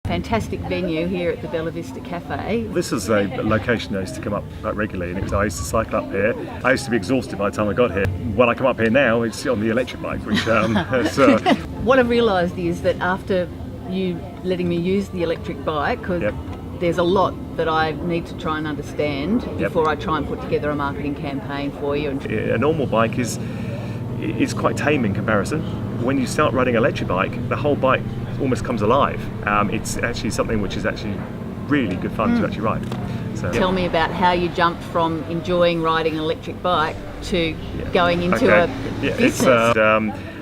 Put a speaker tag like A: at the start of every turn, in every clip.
A: Fantastic venue here at the Bella Vista Cafe.
B: This is a location I used to come up regularly, and I used to cycle up here. I used to be exhausted by the time I got here. When I come up here now, it's on the electric bike, which
A: What I've realised is that after you letting me use the electric bike, because there's a lot that I need to try and understand before I try and put together a marketing campaign for you.
B: A normal bike is quite tame in comparison. When you start riding an electric bike, the whole bike almost comes alive. It's actually something which is actually really good fun to actually ride. So,
A: Tell me about how you jumped from enjoying riding an electric bike to going into a business.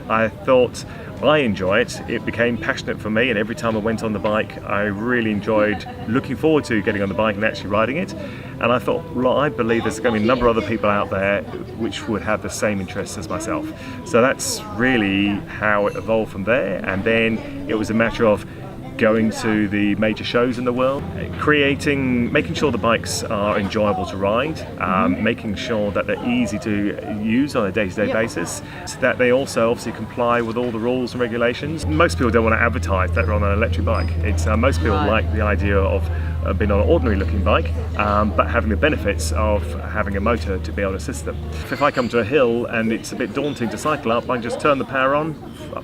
B: I thought I enjoy it. It became passionate for me, and every time I went on the bike, I really enjoyed looking forward to getting on the bike and actually riding it. And I thought, well, I believe there's going to be a number of other people out there which would have the same interests as myself. So that's really how it evolved from there. And then it was a matter of going to the major shows in the world, making sure the bikes are enjoyable to ride, making sure that they're easy to use on a day-to-day basis, so that they also obviously comply with all the rules and regulations. Most people don't want to advertise that they're on an electric bike. Most people like the idea of being on an ordinary looking bike, but having the benefits of having a motor to be able to assist them. If I come to a hill and it's a bit daunting to cycle up, I can just turn the power on,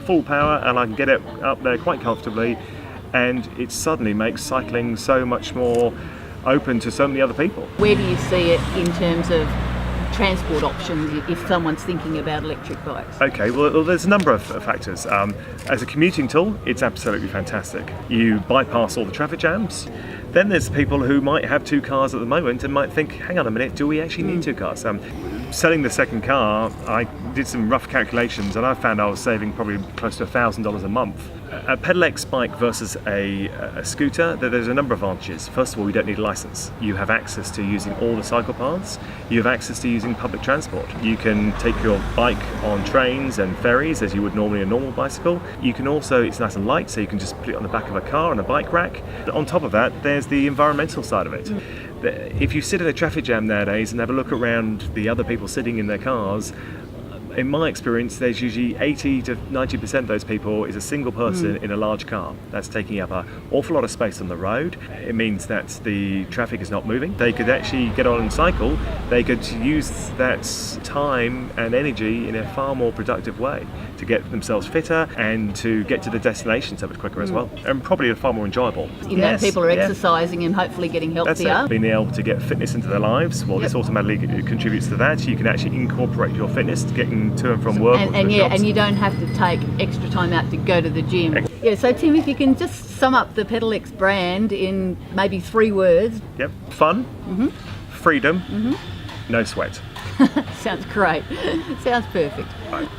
B: full power, and I can get it up there quite comfortably. And it suddenly makes cycling so much more open to so many other people.
A: Where do you see it in terms of transport options if someone's thinking about electric bikes?
B: Okay, well there's a number of factors. As a commuting tool, it's absolutely fantastic. You bypass all the traffic jams. Then there's people who might have two cars at the moment and might think, hang on a minute, do we actually need two cars? Selling the second car, I did some rough calculations and I found I was saving probably close to $1,000 a month. A pedal-X bike versus a scooter, there's a number of advantages. First of all, you don't need a license. You have access to using all the cycle paths. You have access to using public transport. You can take your bike on trains and ferries as you would normally a normal bicycle. You can also, it's nice and light, so you can just put it on the back of a car on a bike rack. On top of that, there's the environmental side of it. If you sit in a traffic jam nowadays and have a look around the other people sitting in their cars, in my experience, there's usually 80 to 90% of those people is a single person in a large car. That's taking up an awful lot of space on the road. It means that the traffic is not moving. They could actually get on and cycle. They could use that time and energy in a far more productive way to get themselves fitter and to get to the destination so much quicker as well. And probably far more enjoyable.
A: In that people are exercising and hopefully getting healthier.
B: That's it. Being able to get fitness into their lives, well, this automatically contributes to that. You can actually incorporate your fitness to getting to and from work.
A: And you don't have to take extra time out to go to the gym. So Tim, if you can just sum up the pedal-X brand in maybe 3 words.
B: Fun, freedom, no sweat.
A: Sounds great. Sounds perfect.
B: Right.